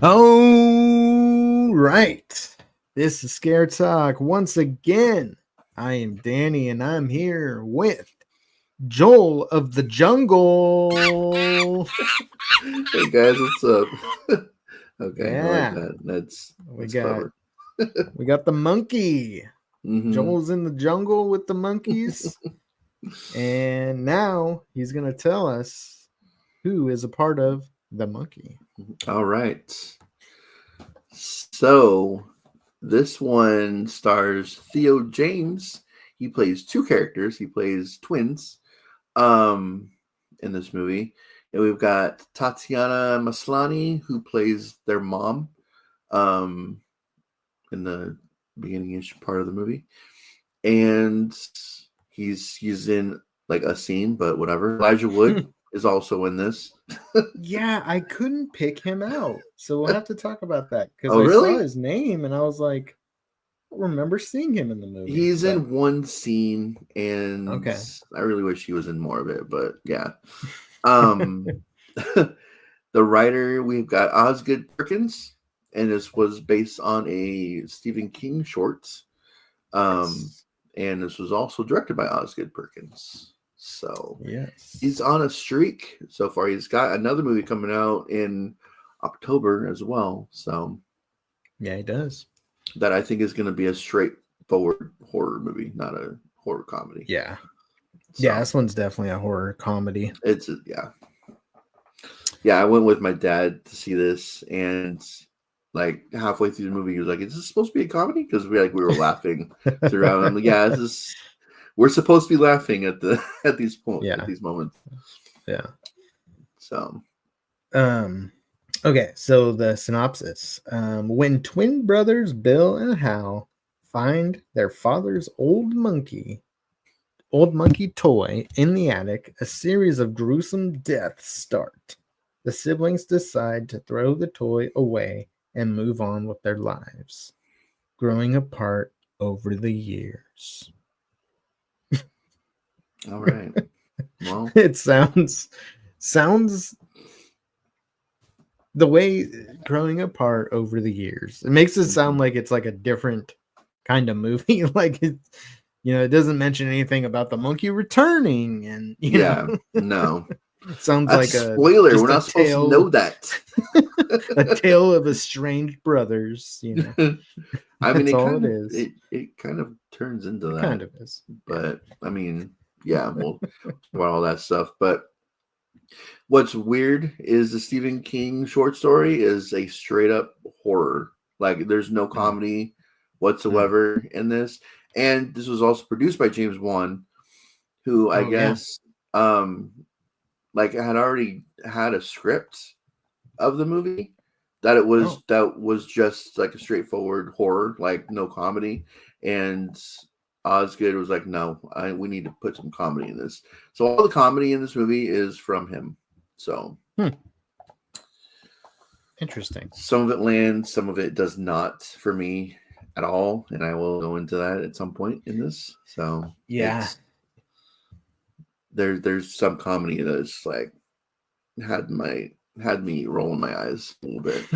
All right. This is Scare Talk. Once again, I am Danny and I'm here with Joel of the Jungle. Hey guys, what's up? Okay, I like Yeah. that. That's We that's got clever. we got the monkey. Mm-hmm. Joel's in the jungle with the monkeys. And now he's going to tell us who is a part of the monkey. All right. So this one stars Theo James. He plays two characters. He plays twins um in this movie. And we've got Tatiana Maslany, who plays their mom um in the beginning-ish part of the movie. And he's in like a scene, but whatever. Elijah Wood is also in this. Yeah, I couldn't pick him out. So we'll have to talk about that because Oh, I saw really? his name and I was like, I don't remember seeing him in the movie. He's But in one scene, and okay. I really wish he was in more of it, but yeah. Um, the writer, we've got Ozgood Perkins, and this was based on a Stephen King short. Um, Yes. and this was also directed by Ozgood Perkins. So Yes. he's on a streak so far. He's got another movie coming out in October as well. So Yeah, he does. that I think is going to be a straightforward horror movie, not a horror comedy. Yeah. Yeah, So this one's definitely a horror comedy. it's yeah. I went with my dad to see this, and like halfway through the movie, he was like, "Is this supposed to be a comedy?" Because we were laughing throughout. I'm like, "Yeah, this is." We're supposed to be laughing at the at these Yeah. moments. Yeah. So Okay, so the synopsis. When twin brothers Bill and Hal find their father's old monkey toy in the attic, a series of gruesome deaths start. The siblings decide to throw the toy away and move on with their lives, growing apart over the years. all right, well, It sounds the way growing apart over the years. It makes it sound like it's like a different kind of movie. Like it doesn't mention anything about the monkey returning, and yeah, no, it sounds that's like a a spoiler. We're just a not supposed to know tale, that. a tale of estranged brothers. I mean, That's all it is. it kind of turns into It that, kind of is. Yeah. but I mean, yeah, we'll talk about all that stuff. But what's weird is the Stephen King short story is a straight up horror. Like, there's no Mm. comedy whatsoever in this. And this was also produced by James Wan, who I Oh yeah. guess like had already had a script of the movie Oh. that was just like a straightforward horror, like no comedy. And Osgood was like, "No, we need to put some comedy in this." So all the comedy in this movie is from him. So Interesting. some of it lands, some of it does not for me at all, and I will go into that at some point in this. So Yeah. it's there's some comedy that's like had me rolling my eyes a little bit.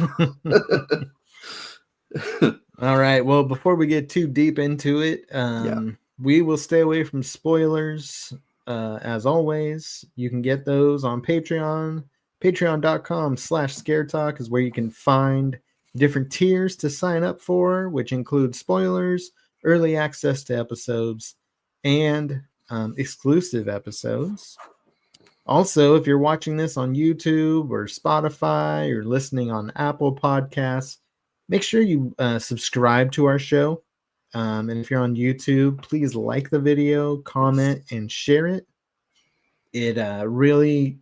All right. Well, before we get too deep into it, Yeah. we will stay away from spoilers. As always, you can get those on Patreon. Patreon.com/scaretalk is where you can find different tiers to sign up for, which include spoilers, early access to episodes, and exclusive episodes. Also, if you're watching this on YouTube or Spotify or listening on Apple Podcasts, make sure you subscribe to our show. And if you're on YouTube, please like the video, comment, and share it. It really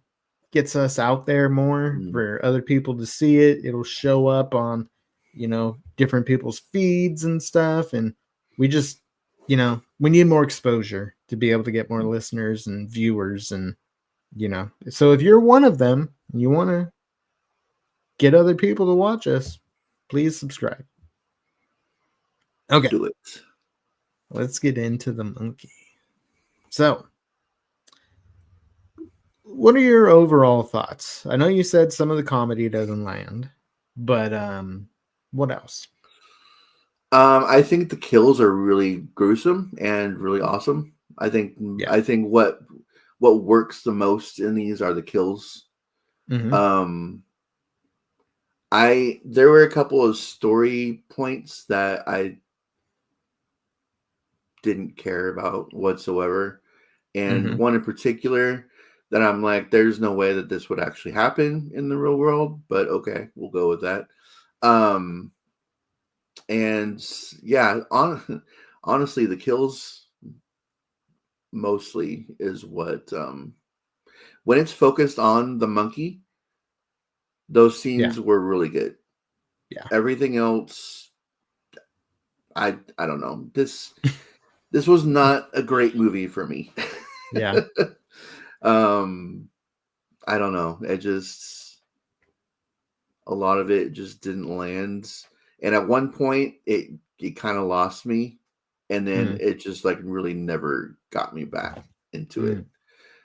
gets us out there more for other people to see it. It'll show up on, different people's feeds and stuff. And we just, we need more exposure to be able to get more listeners and viewers. And, so if you're one of them and you want to get other people to watch us, please subscribe. Okay. Do it. Let's get into the monkey. So, what are your overall thoughts? I know you said some of the comedy doesn't land. But what else? I think the kills are really gruesome and really awesome. Yeah. I think what works the most in these are the kills. Mm-hmm. Um, I there were a couple of story points that I didn't care about whatsoever, and Mm-hmm. one in particular that I'm like, there's no way that this would actually happen in the real world, but okay, we'll go with that. Um, and yeah, honestly, the kills mostly is what when it's focused on the monkey, those Yeah. scenes were really good. Yeah. Everything else, I don't know. This was not a great movie for me. Yeah. um, I don't know. It just a lot of it just didn't land. And at one point it kind of lost me, and then Mm, it just like really never got me back into it. mm,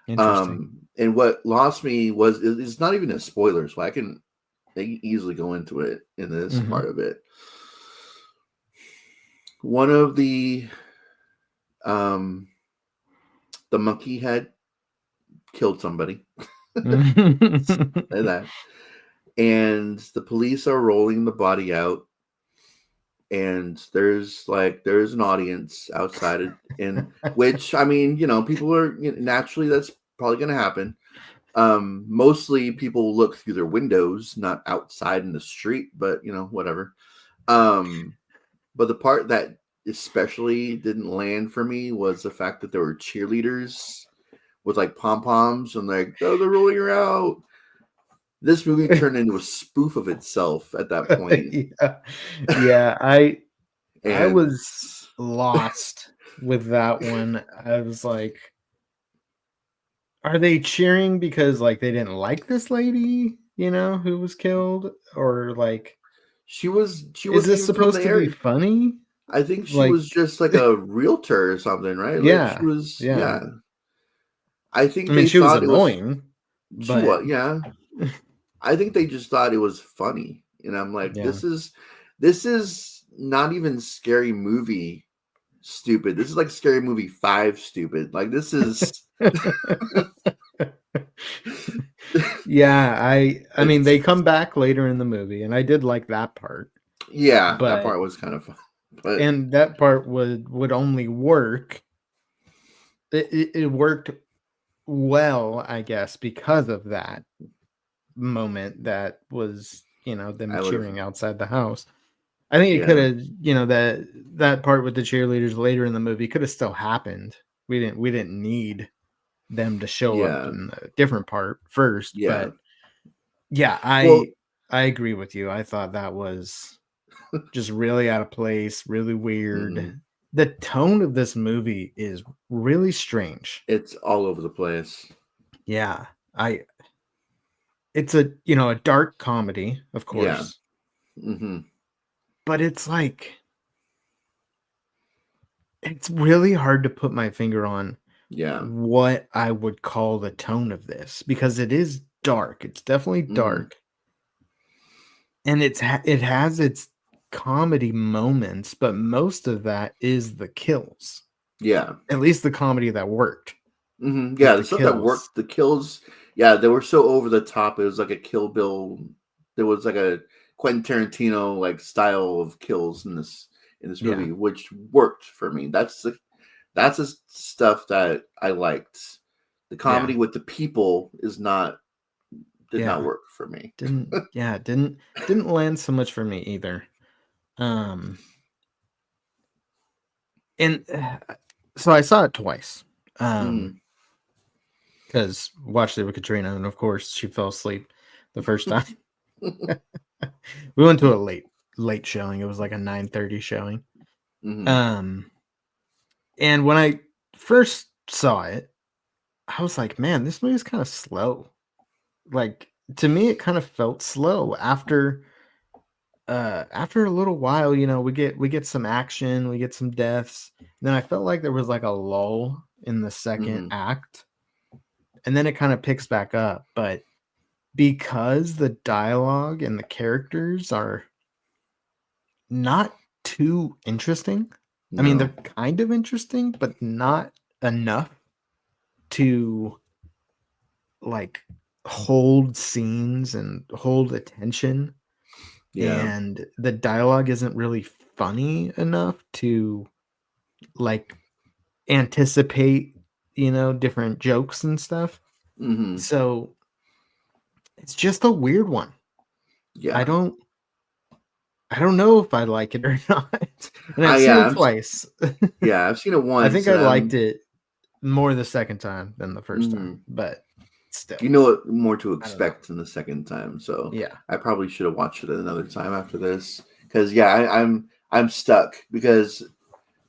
interesting. And what lost me was it's not even a spoiler, so I can easily go into it in this Mm-hmm. part of it. One of um the monkey had killed somebody. Say that. And the police are rolling the body out, and there's an audience outside it, and which I mean, people are naturally that's probably going to happen. Mostly people look through their windows, not outside in the street, but whatever. um but the part that especially didn't land for me was the fact that there were cheerleaders with like pom poms and like, oh, they're rolling her out. This movie turned into a spoof of itself at that point. Yeah. Yeah. I And was lost with that one. I was like, are they cheering because like they didn't like this lady, who was killed? Or like, she is wasn't this even from supposed the to be area. funny? I think she Like, was just like a realtor or something, right? Like she yeah, was, yeah. yeah. I I think mean, they she was thought it was annoying, she but was, yeah. I think they just thought it was funny. And I'm like, yeah. this is not even Scary Movie stupid. This is like Scary Movie 5 stupid. Like this is Yeah, I mean it's they come back later in the movie and I did like that part. yeah, that But part was kind of fun. But and that part would only work. It worked well, I guess, because of that moment that was, them I would have cheering outside the house. I think it could yeah. have, that part with the cheerleaders later in the movie could have still happened. We didn't need them to show up Yeah. in a different part first, Yeah. but yeah, Well, I agree with you. I thought that was just really out of place, really weird. mhm. The tone of this movie is really strange. It's all over the place. Yeah. I It's a dark comedy, of Yeah. course, Mhm. but it's really hard to put my finger on Yeah. what I would call the tone of this because it is dark. It's definitely Mhm. dark. And it has its comedy moments, but most of that is the kills. Yeah. At least the comedy that worked Yeah, with the the stuff that kills. worked, the kills, yeah, they were so over the top. It was like a Kill Bill. There was like a Quentin Tarantino like style of kills in this Yeah. movie, which worked for me. That's the stuff that I liked. The Yeah. comedy with the people did not Yeah. work for me. Didn't land so much for me either. Um and so I saw it twice. Mm. Cuz watched it with Katrina and of course she fell asleep the first time. We went to a late showing. It was like a 9:30 showing. Mhm. Um and when I first saw it, I was like, "Man, this movie's kind of slow." Like to me it kind of felt slow after a little while, we get some action, we get some deaths. Then I felt like there was like a lull in the second Mhm. act, and then it kind of picks back up. But because the dialogue and the characters are not too interesting. I mean, they're No. kind of interesting, but not enough to like hold scenes and hold attention. Yeah. And the dialogue isn't really funny enough to like anticipate, different jokes and stuff. Hmm. So it's just a weird one. I Yeah. don't I don't know if I like it or not. And I've seen Yeah. it twice. Yeah. I've seen it I think once, I and liked it more the second time than the first time, mhm. but still, You know what more to I don't know. expect in the second time. So Yeah. I probably should have watched it another time after this. Because yeah, I'm stuck because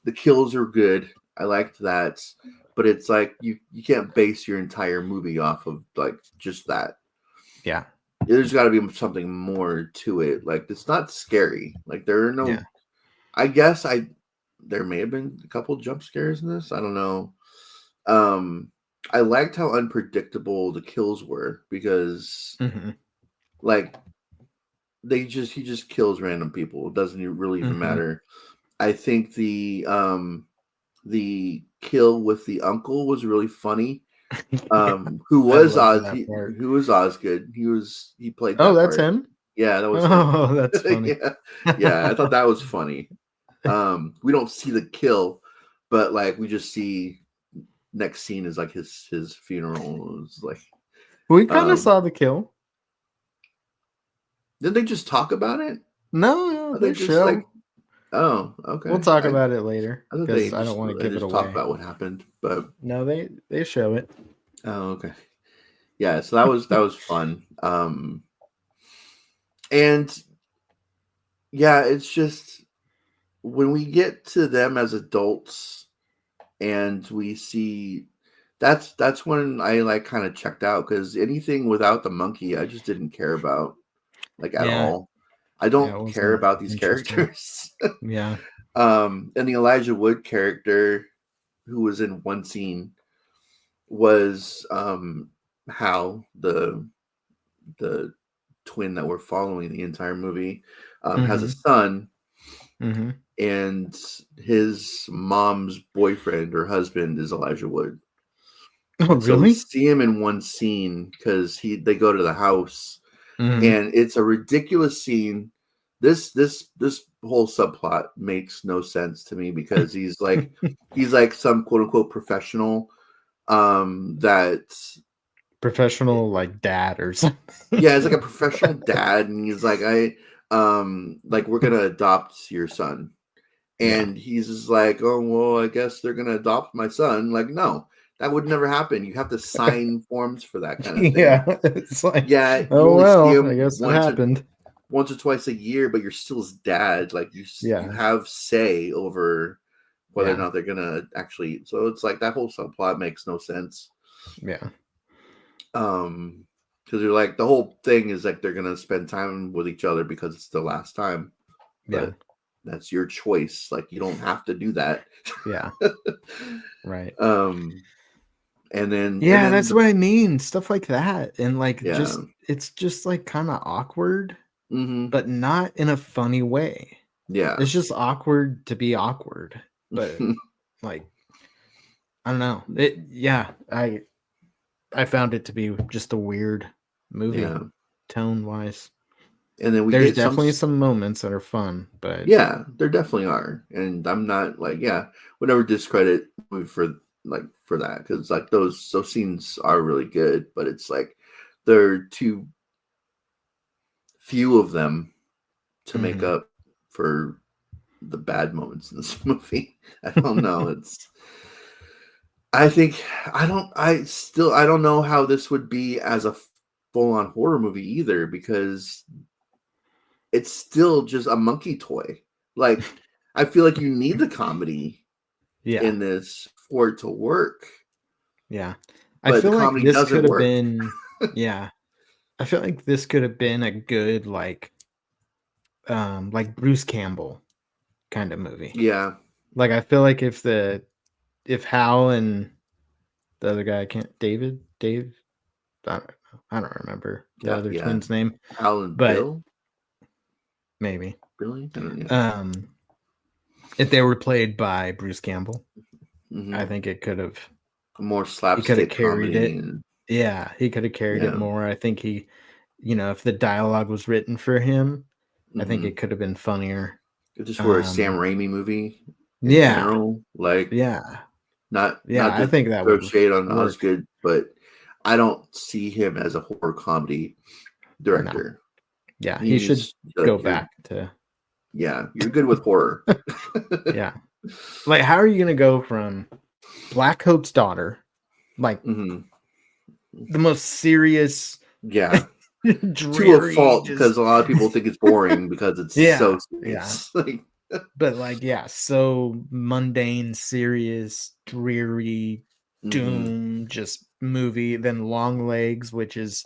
the kills are good. I liked that, but it's like you can't base your entire movie off of like just that. Yeah. There's got to be something more to it. Like it's not scary. Like there are no. Yeah. I guess there may have been a couple jump scares in this. I don't know. Um, I liked how unpredictable the kills were because Hmm. like he just kills random people. It doesn't really even Hmm. matter. I think the kill with the uncle was really funny. Yeah. Who I was love that part. who was Osgood? He played Oh, that that's part. him? Yeah, that was him. Oh, that's funny. Yeah. Yeah, I thought that was funny. We don't see the kill, but like we just see next scene is like his funeral. It's like We kind of um saw the kill. did they just talk about it? No, no, Are they they just like show. oh, We'll okay. talk about it later I thought because I don't want to they give it just talk away. about what happened, but No, they show it. oh, okay. Yeah, so that was fun. And yeah, it's just when we get to them as adults and we see that's when I like kind of checked out because anything without the monkey I just didn't care about like at Yeah, all. I yeah, it don't care wasn't about these interesting. characters. Yeah. And the Elijah Wood character who was in one scene was Hal, the twin that we're following the entire movie, has a Hmm. son, Hmm. and his mom's boyfriend or husband is Elijah Wood. Oh, And so we really? see him in one scene because they go to the house, Hmm. and it's a ridiculous scene. This whole subplot makes no sense to me because he's like some quote unquote professional that Professional like dad or something. yeah, he's like a professional dad, and he's like, like we're gonna adopt your son, Yeah. and he's just like, oh well, I guess they're gonna adopt my son. Like, no, that would never happen. You have to sign forms for that kind of thing. Yeah. It's like, Yeah, you oh only see well, I him guess it happened. once or twice a year, but you're still his dad. Like you Yeah. have say over whether or Yeah. not they're gonna actually. So it's like that whole subplot makes no sense. Yeah. Um, because you're like the whole thing is like they're gonna spend time with each other because it's the last time, Yeah. but that's your choice. Like you don't have to do that. Yeah. Right. um, and Yeah, then that's what I mean. Stuff like that. And like yeah, just it's just like kind of awkward, mm-hmm, but not in a funny way. yeah, It's just awkward to be awkward. But like I don't know. I found it to be just a weird movie yeah. tone wise. And then we There's get definitely some moments that are fun, but yeah, there definitely are, and I'm not like yeah, would never discredit movie for like for that because like those scenes are really good, but it's like there are too few of them to make mhm. up for the bad moments in this movie. I don't know. It's I think I don't know how this would be as a full on horror movie either because it's still just a monkey toy. Like I feel like you need the comedy Yeah. in this for it to work, Yeah. I but the feel like comedy this doesn't could have work. been yeah. I feel like this could have been a good like Bruce Campbell kind of movie. Yeah. Like I feel like if Hal and the other guy I can't Dave, I don't know. I don't remember the Yeah, other yeah. twin's name, Al and but Bill? maybe. Billy? I don't know. Um, if they were played by Bruce Campbell, I Hmm. think it could have More he could have slapstick carried comedy it. and Yeah, he could have carried it yeah. more. I think he, if the dialogue was written for him, I think Hmm. it could have been funnier. If this were a Sam Um, Raimi movie in yeah, general, like yeah, not yeah. I just think that throw would shade on work. Osgood, but I don't see him as a horror comedy No, director. yeah, he should He's go like back to you're good with horror. yeah. Like, how are you gonna go from Black Coat's daughter, like Hmm. the most serious, Yeah, to a dreary, fault because just a lot of people think it's boring because it's so yeah, yeah. serious. Like, But like, yeah, so mundane, serious, dreary, hmm. doom, just movie. Then Long Legs, which is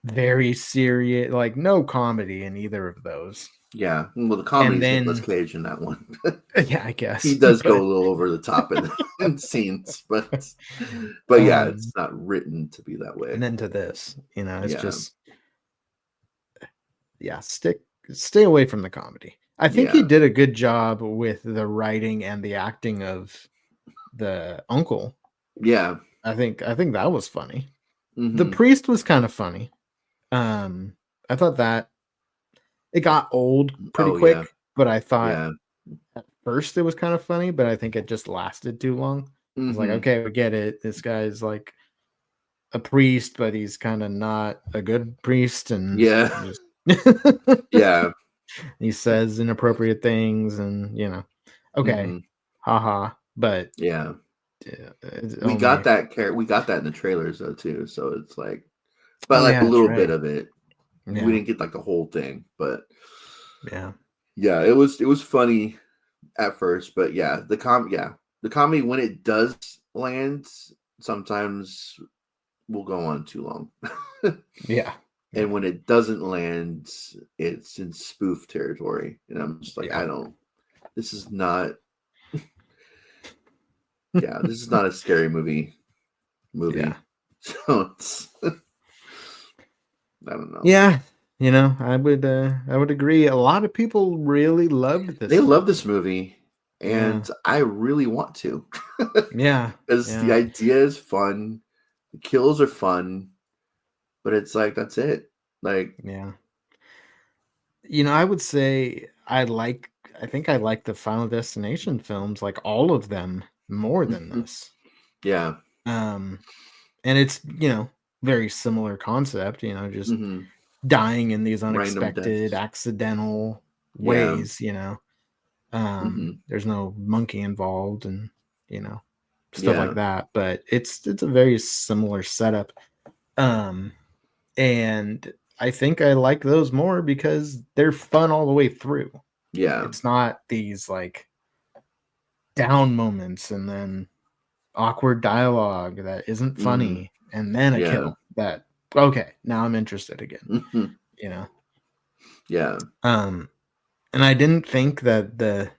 very serious, like no comedy in either of those. Yeah, well, the And comedy's Nicolas then, Cage in that one. yeah, I He guess, does go but a little over the top in scenes, but yeah, um, it's not written to be that and way. then to this, it's Yeah, just yeah, stay away from the comedy. I think he yeah, did a good job with the writing and the acting of the uncle. yeah. I think that was funny. The Hmm. priest was kind of funny. Um, I thought that it got old pretty Oh yeah, quick, but I thought yeah. at first it was kind of funny, but I think it just lasted too long. I was like, Hmm. okay, we get it. This guy's like a priest, but he's kind of not a good priest, and Yeah, just yeah. he says inappropriate things, and okay, Hmm. haha. But Yeah. it's We got only that we got that in the trailers though too. So it's like, but oh like yeah, a that's little bit right. of it. We Yeah, didn't get like the whole thing, but yeah, yeah, it was funny at first, but the comedy when it does land sometimes will go on too long. yeah, And yeah, when it doesn't land, it's in spoof territory. And I'm just like, yeah, I don't this is not this is not a scary yeah. movie. So it's I don't know. Yeah, I would agree. A lot of people really loved They this love film. this movie Yeah. and I really want to. Yeah. Because the Yeah. idea is fun, the kills are fun, but it's like that's it. Like, Yeah. I would say I think I like the Final Destination films, like all of them more than mhm, this. yeah, Um and it's, very similar concept, just hmm, dying in these random unexpected, deaths. accidental Yeah, ways. hmm, There's no monkey involved and, you know, stuff like yeah, that, but it's a very similar setup. Um, and I think I like those more because they're fun all the way through. yeah, It's not these like down moments and then awkward dialogue that isn't hmm, funny and then a yeah, kill that okay, now I'm interested again, hmm, you know. yeah, Um and I didn't think that the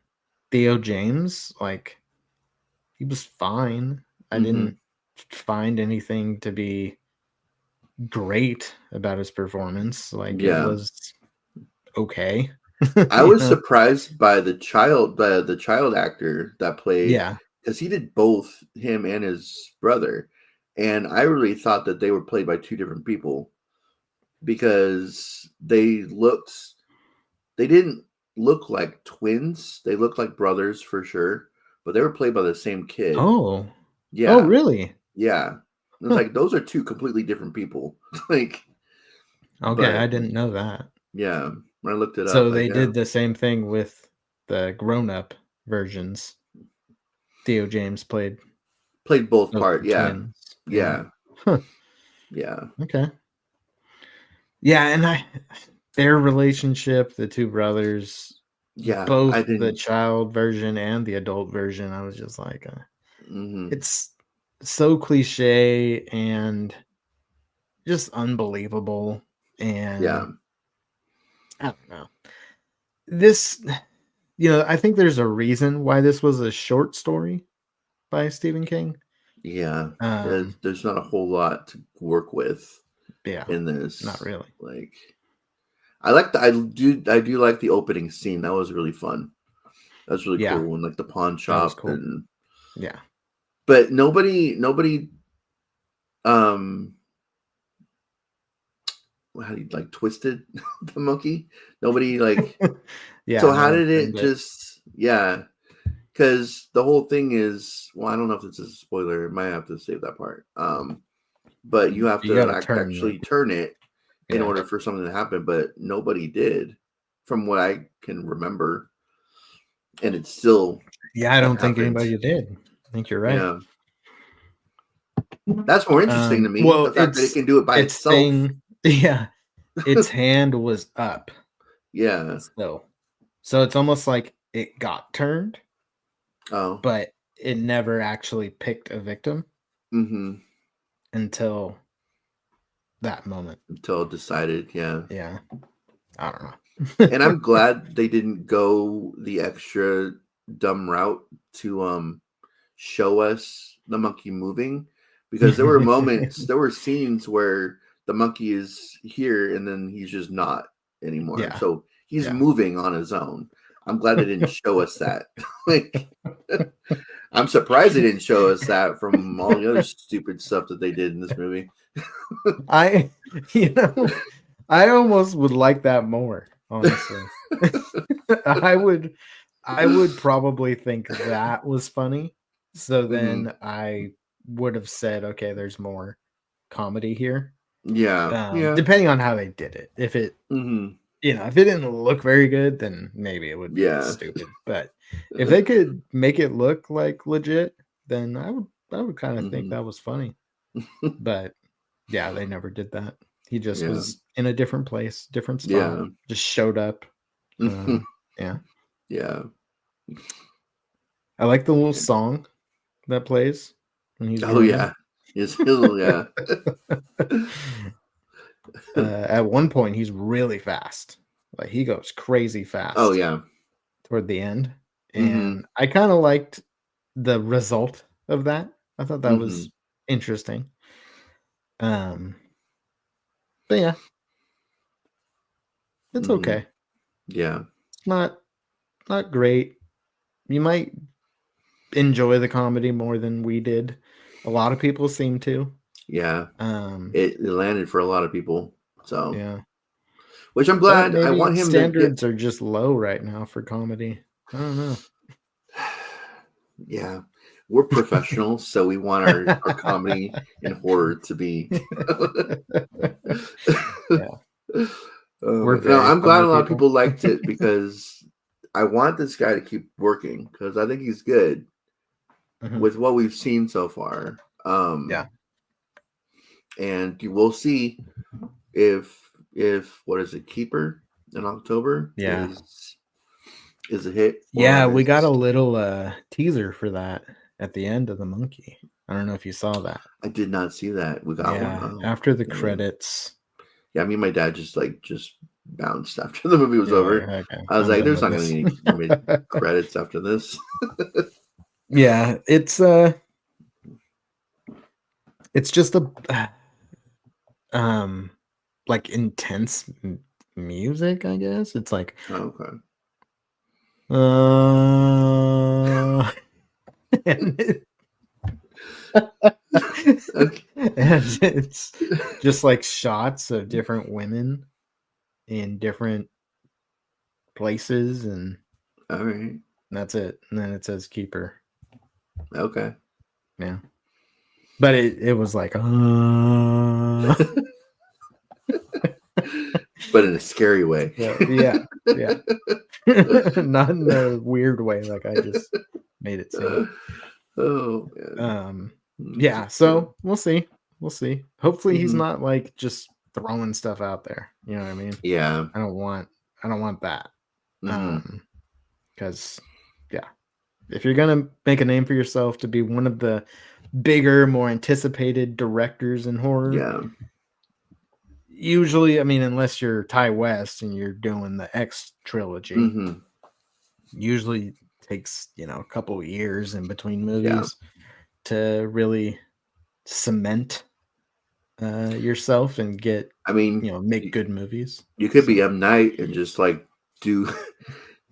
Theo James, like, he was fine. I hmm, didn't find anything to be great about his performance. Like, it yeah. was okay. I you was know? surprised by the child actor that played Yeah. because he did both him and his brother, and I really thought that they were played by two different people because they didn't look like twins. They looked like brothers for sure, but they were played by the same kid. Oh. Oh, Yeah, really? yeah. It's Huh. like those are two completely different people. Like, Okay, but I didn't know that. yeah, when I looked it up, So like they yeah, did the same thing with the grown-up versions. Theo James played played both both part. the Yeah, twins. Yeah. yeah, Huh. yeah, Okay. Yeah, and their relationship, the two brothers, yeah. both I the didn't. child version and the adult version, I was just like, Hmm. it's so cliche and just unbelievable. Yeah, And I don't know. This, I think there's a reason why this was a short story by Stephen King. yeah. Um, There's not a whole lot to work with. Yeah, in this. not really. Like, I do like the opening scene. That was really fun. That was really Yeah, cool. And like the pawn that was shop, cool. and Yeah. but nobody um how do you like twisted the monkey? Nobody like. Yeah, So no how one did it turned it. just? Yeah, because the whole thing is, well, I don't know if it's a spoiler. Might have to save that part. But you have You to gotta turn it. actually turn it in Yeah. order for something to happen. But nobody did, from what I can remember, and it still Yeah, I don't think happened. anybody did. I think you're right. Yeah, that's more interesting to me. Well, The fact that it can do it by its itself. thing, yeah, its hand was up Yeah. still. So it's almost like it got turned, Oh. but it never actually picked a victim Mm-hmm. until that moment. Until it decided. Yeah. Yeah. I don't And know. I'm glad they didn't go the extra dumb route to show us the monkey moving, because there were scenes where the monkey is here and then he's just not anymore. Yeah. So he's Yeah. moving on his own. I'm glad they didn't show us that. Like, I'm surprised they didn't show us that from all the other stupid stuff that they did in this movie. I, you know, I almost would like that more, honestly. I would probably think that was funny. So Mm-hmm. then I would have said, okay, there's more comedy here. Yeah. Yeah. Depending on how they did it. If it, Mm-hmm. if it didn't look very good, then maybe it would be Yeah. stupid. But if they could make it look like legit, then I would kind of think Mm-hmm. that was funny. But yeah, they never did that. He just Yeah. was in a different place, different spot, Yeah. just showed up. Yeah. Yeah. I like the little song that plays when he's Oh running. yeah. Yeah. At one point, he's really fast. Like he goes crazy Oh fast yeah. toward the end, Mm-hmm. and I kind of liked the result of that. I thought that Mm-hmm. was interesting. Um, but yeah, it's Mm-hmm. okay. Yeah. It's not great. You might enjoy the comedy more than we did. A lot of people seem to. Yeah. Um, It landed for a lot of people. So, yeah. which I'm But glad. I maybe want him to get. standards are just low right now for comedy. I don't know. Yeah. We're professionals, so we want our comedy and horror to be. Yeah, we're No, very I'm glad funny a lot of people. people liked it, because I want this guy to keep working, because I think he's good Mhm. with what we've seen so far. Yeah. And you will see if what is it, Keeper in October Yeah. is a hit, Yeah, or we got is. a little teaser for that at the end of the monkey. I don't know if you saw that. I did not see that. We got one. Yeah, Oh, after the dang. credits, Yeah, me and my dad just bounced after the movie was you're like, over. okay, I was I'm like, done "There's with not going to this. be any mid credits after this." Yeah, it's just a um like intense music, I guess. It's like Oh, okay. uh and, Okay. and it's just like shots of different women in different places, and All right. that's it. And then it says keeper. Okay. Yeah. But it was like But in a scary way. so, yeah. Yeah. Not in a weird way like I just made it seem. Oh man. Um That's yeah, good. so we'll see. We'll see. Hopefully he's Mm-hmm. not like just throwing stuff out there. You know what I mean? Yeah. I don't want that. Mm-hmm. Because yeah, if you're gonna make a name for yourself to be one of the bigger, more anticipated directors in horror, Yeah. usually, I mean, unless you're Ty West and you're doing the X trilogy, Mm-hmm. usually takes a couple of years in between Yeah. movies to really cement yourself and get, I mean, make good movies. you could So be M Night and just like do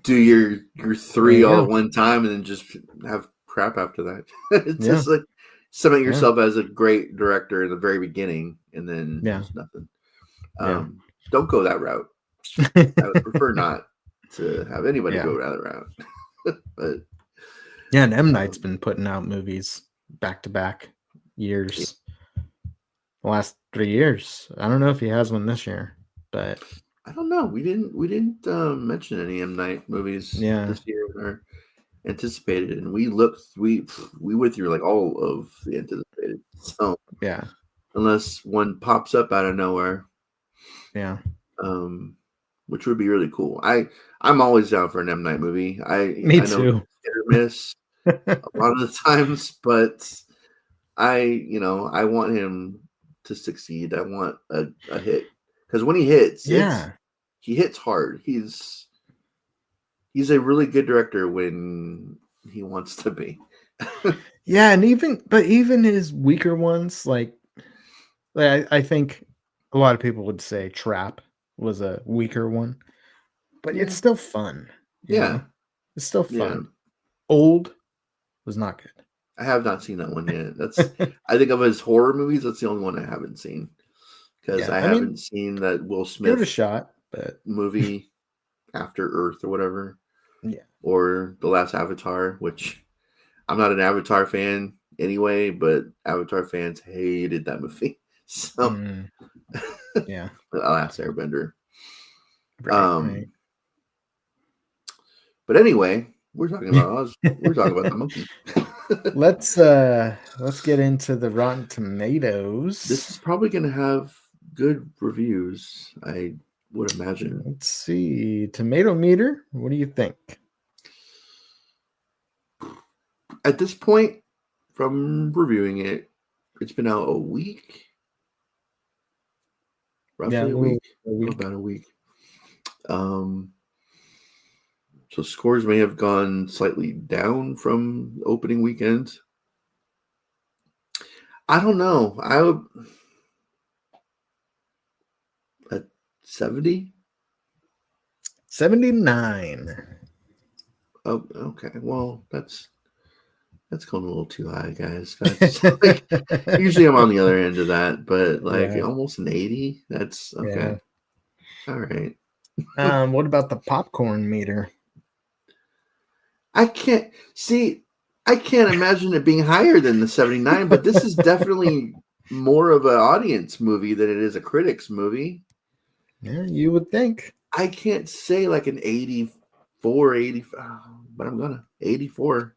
do your there three you all go. at one time, and then just have crap after that. It's Yeah, just like cement yeah, yourself as a great director in the very beginning, and then yeah, just nothing. yeah, Don't go that route. I would prefer not to have anybody yeah, go that route. But yeah. And M Night's um, been putting out movies back to back yeah, years. The last 3 years. I don't know if he has one this year, but I don't know. We didn't mention any M Night movies yeah, this year or anticipated, and we went through like all of the anticipated. So yeah, unless one pops up out of nowhere, yeah. um, which would be really cool. I'm always down for an M Night movie. Me I know too. it's hit or miss a lot of the times, but I want him to succeed. I want a hit because when he hits, Yeah, he hits hard. He's a really good director when he wants to be. yeah, and even his weaker ones, I think a lot of people would say Trap was a weaker one, but it's Yeah, still fun. You know, yeah, it's still yeah. fun. Old was not I have not seen that one yet. That's good. I think of his horror movies. That's the only one I haven't seen because Yeah, I I mean, haven't seen that Will give it a Smith shot, but movie After Earth or whatever, yeah, or The Last Avatar, which I'm not an Avatar fan anyway, but Avatar fans hated that movie. So, mm, yeah, The Last Airbender. right, right. Um, but anyway, we're talking about the monkey. Let's get into the Rotten This Tomatoes. is probably going to have good reviews, I would imagine. Let's see. Tomato meter. What do you think? At this point, from reviewing it, it's been out a week, Yeah, roughly a week, a week. about a week. Um, so scores may have gone slightly down from opening weekend. I don't know. I would at 70. 79. Oh, okay. Well, that's going a little too high, guys. That's like usually I'm on the other end of that, but like Yeah, almost an 80. That's okay. yeah. All right. What about the popcorn meter? I can't see. I can't imagine it being higher than the 79, but this is definitely more of an audience movie than it is a critics movie. Yeah, you would think. I can't say like an 84, 85, but I'm gonna 84.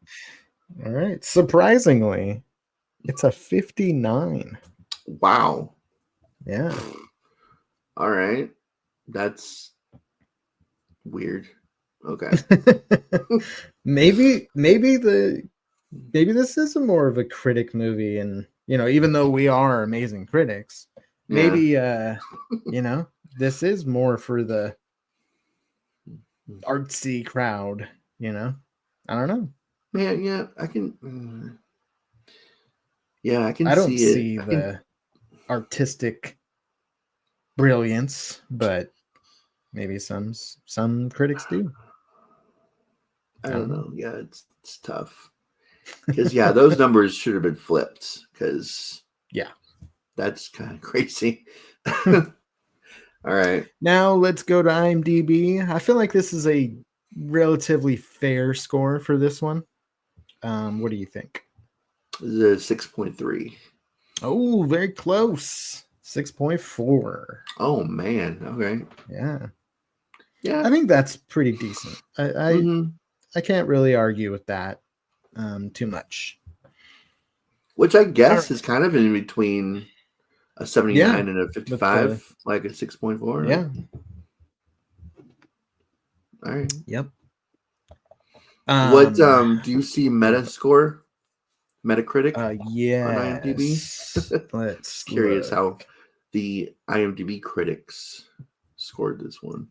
All right. Surprisingly, it's a 59. Wow. Yeah. All right. That's weird. Okay. maybe this is a more of a critic movie, and even though we are amazing critics, Yeah. maybe this is more for the artsy crowd. I don't know. Man, yeah, I can I don't see it. see I can the artistic brilliance, but maybe some critics do. I I don't don't know. Yeah, it's tough. Because yeah, those numbers should have been flipped because yeah. that's kind of crazy. All right. Now let's go to IMDb. I feel like this is a relatively fair score for this one. What do you think? The 6.3. Oh, very close. 6.4. Oh man. Okay. Yeah. Yeah. I think that's pretty decent. hmm I can't really argue with that too much. Which I All guess right. is kind of in between a Yeah. 79 and a With the 55, like a 6.4, right? yeah. All right. Yep. What Um do you see Metacritic on IMDb? yes. Let's Just curious look. how the IMDb critics scored this one.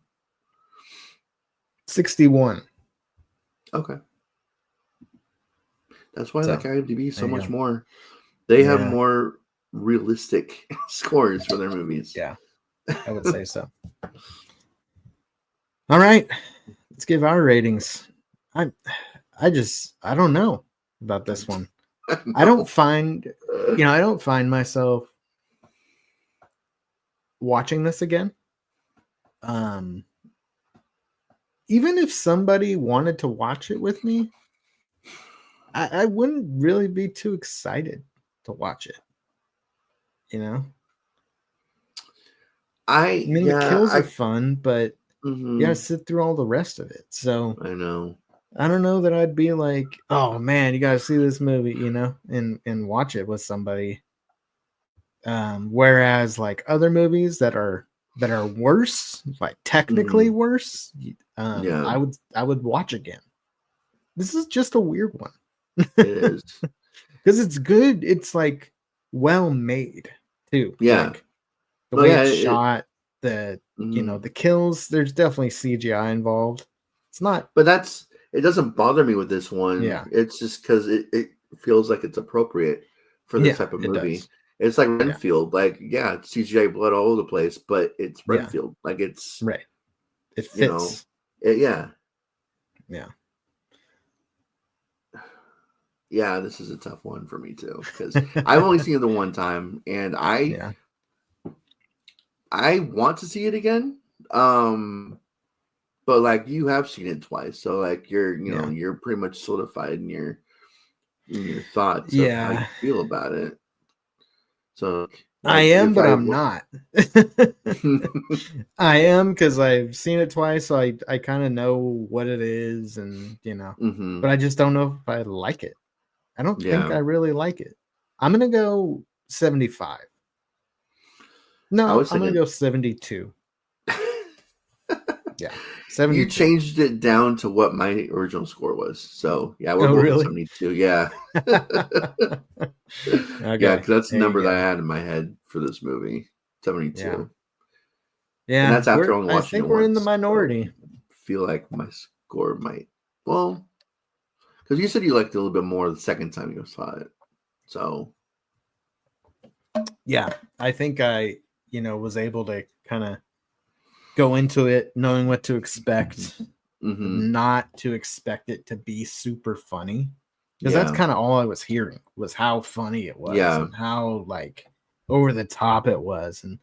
61. Okay. That's why I like So IMDb there so you much go. more. They have Yeah. more realistic scores for their movies. Yeah, I would say so. All right, let's give our ratings. I don't know about this one. I don't find myself watching this again. Even if somebody wanted to watch it with me, I wouldn't really be too excited to watch it. You know, I mean, the kills are fun, but you gotta sit through all the rest of it. So I know. I don't know that I'd be like, oh man, you gotta see this movie, you know, and watch it with somebody. Whereas like other movies that are worse, like technically worse, I would watch again. This is just a weird one. It is. Because it's good. It's like well made too. Yeah. Like the way it's shot, the the kills, there's definitely CGI involved. It's not, but it doesn't bother me with this one. Yeah. It's just because it feels like it's appropriate for this type of movie. It's like Renfield. Like, it's CGI blood all over the place, but it's Renfield. Like, it's right. It fits. Yeah. Yeah, this is a tough one for me too, because I've only seen it the one time, and I want to see it again. But like, you have seen it twice, so like you're pretty much solidified in your thoughts of how you feel about it. So like, I am, but I'm not. I am, because I've seen it twice, so I kind of know what it is, and but I just don't know if I like it. I don't think I really like it. I'm gonna go 75. No, I'm gonna go 72. Yeah, 72. You changed it down to what my original score was, so we're both really? 72. Yeah. Okay. Yeah, because that's the number that I had in my head for this movie, 72. Yeah, and that's after only watching it once. I think we're in the minority. So I feel like my score might, well, because you said you liked it a little bit more the second time you saw it, so yeah, I think I was able to kind of go into it knowing what to expect, not to expect it to be super funny, because that's kind of all I was hearing was how funny it was and how like over the top it was. And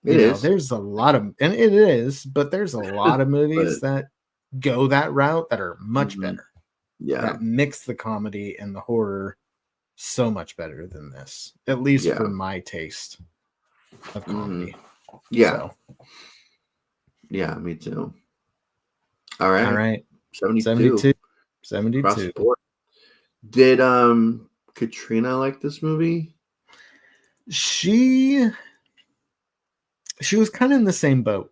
there's a lot of, and it is, but there's a lot of movies that go that route that are much better, that mix the comedy and the horror so much better than this, at least for my taste of comedy. Yeah, me too. All right. 72. Did Katrina like this movie? She was kind of in the same boat.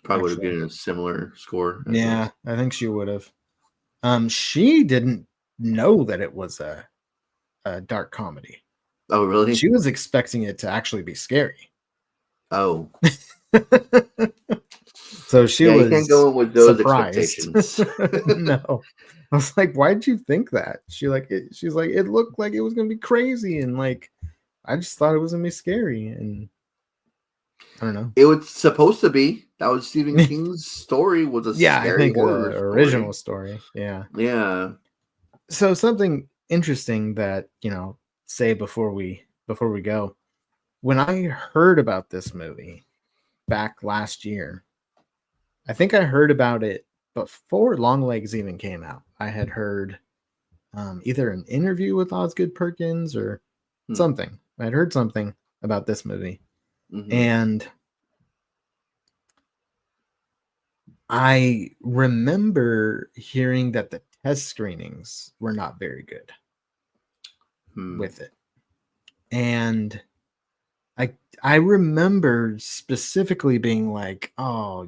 Probably would have given a similar score. I think she would have. She didn't know that it was a dark comedy. Oh, really? She was expecting it to actually be scary. Oh. So she was, you can't go in with those surprised. Expectations. No. I was like, why did you think that? She's like, it looked like it was gonna be crazy, and like I just thought it was gonna be scary, and I don't know. It was supposed to be. That was Stephen King's story. Was a scary, I think horror the original story. Yeah. So something interesting that say before we go, when I heard about this movie back last year, I think I heard about it before Longlegs even came out. I had heard either an interview with Ozgood Perkins or something. I had heard something about this movie, and I remember hearing that the test screenings were not very good with it. And I remember specifically being like, oh,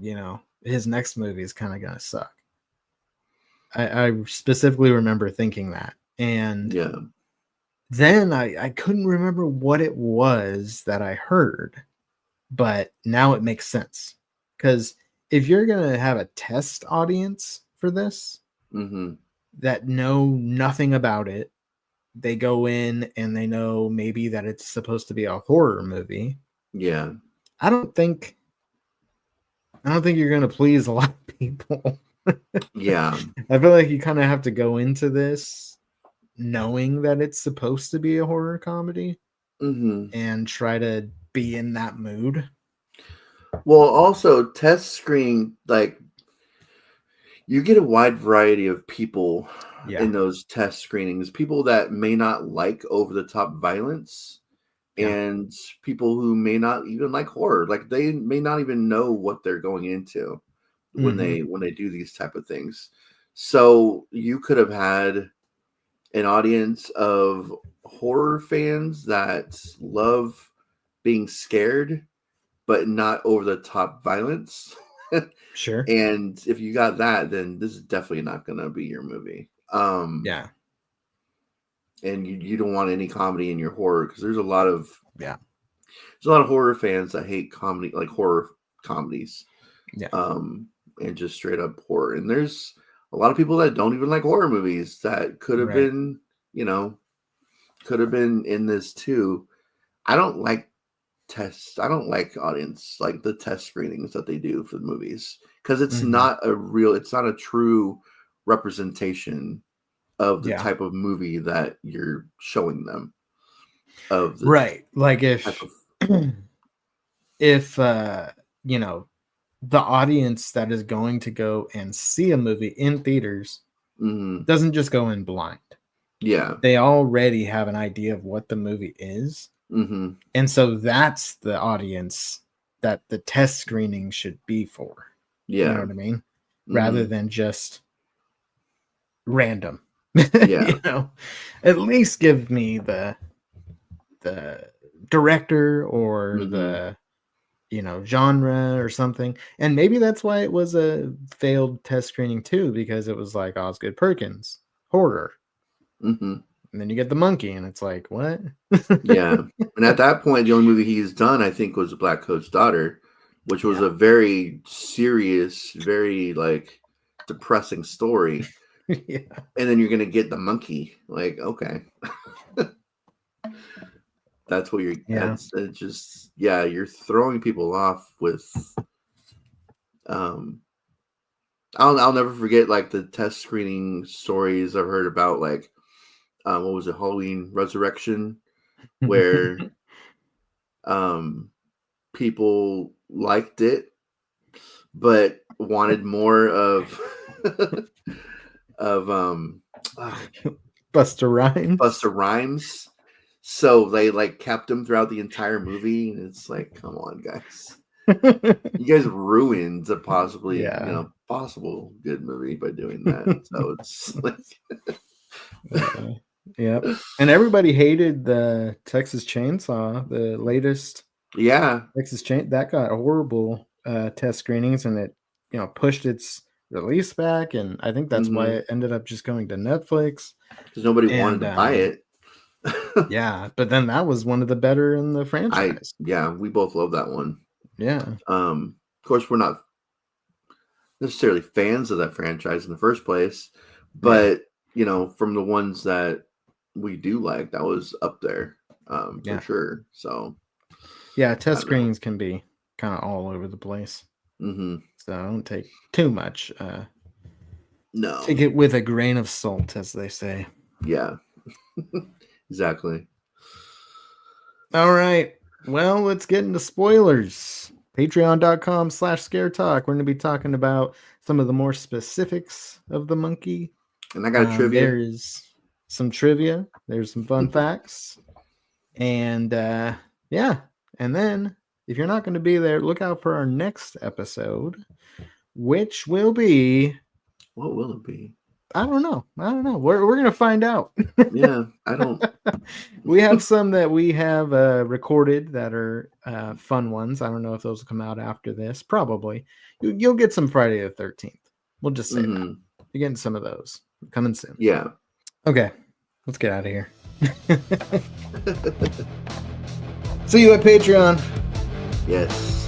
his next movie is kind of going to suck. I specifically remember thinking that. And then I couldn't remember what it was that I heard, but now it makes sense. Because if you're going to have a test audience for this that know nothing about it, they go in and they know maybe that it's supposed to be a horror movie. Yeah. I don't think you're going to please a lot of people. Yeah. I feel like you kind of have to go into this knowing that it's supposed to be a horror comedy and try to be in that mood. Well, also test screen, like, you get a wide variety of people in those test screenings. People that may not like over the top violence, and people who may not even like horror. Like, they may not even know what they're going into when they do these type of things. So you could have had an audience of horror fans that love being scared, but not over the top violence. Sure. And if you got that, then this is definitely not going to be your movie. Yeah. And you don't want any comedy in your horror, because there's a lot of horror fans that hate comedy, like horror comedies. Yeah. And just straight up horror. And there's a lot of people that don't even like horror movies that could have been, could have been in this too. I don't like tests. I don't like audience, like the test screenings that they do for the movies, because it's not a true representation of the type of movie that you're showing them. Of the like if the audience that is going to go and see a movie in theaters doesn't just go in blind. Yeah. They already have an idea of what the movie is. And so that's the audience that the test screening should be for. Yeah. You know what I mean? Rather than just random. Yeah. At least give me the director or the genre or something. And maybe that's why it was a failed test screening too, because it was like Ozgood Perkins horror. And then you get the monkey and it's like, what? Yeah. And at that point, the only movie he's done, I think, was Black Coat's Daughter, which was a very serious, very like depressing story. Yeah. And then you're gonna get the monkey. Like, okay. That's what you're you're throwing people off with I'll never forget, like, the test screening stories I've heard about, like, what was it, Halloween Resurrection, where people liked it but wanted more of Busta Rhymes. So they like kept him throughout the entire movie, and it's like, come on, guys. You guys ruined a possibly possible good movie by doing that. So it's like Yep. And everybody hated the Texas Chainsaw, the latest Texas Chain, that got horrible test screenings, and it pushed its release back, and I think that's why it ended up just going to Netflix, because nobody wanted to buy it. Yeah, but then that was one of the better in the franchise. We both love that one. Yeah. Of course, we're not necessarily fans of that franchise in the first place, but from the ones that we do like, that was up there for sure. So yeah, test screenings can be kind of all over the place. So don't take too much. No, take it with a grain of salt, as they say. Yeah. Exactly. All right. Well, let's get into spoilers. Patreon.com/scare talk. We're going to be talking about some of the more specifics of the monkey. And I got trivia. There's some trivia. There's some fun facts. And and then if you're not going to be there, look out for our next episode, which will be... What will it be? I don't know. We're going to find out. Yeah, I don't. We have some that we have recorded that are fun ones. I don't know if those will come out after this. Probably. You'll get some Friday the 13th. We'll just say that. You're getting some of those coming soon. Yeah. Okay. Let's get out of here. See you at Patreon. Yes.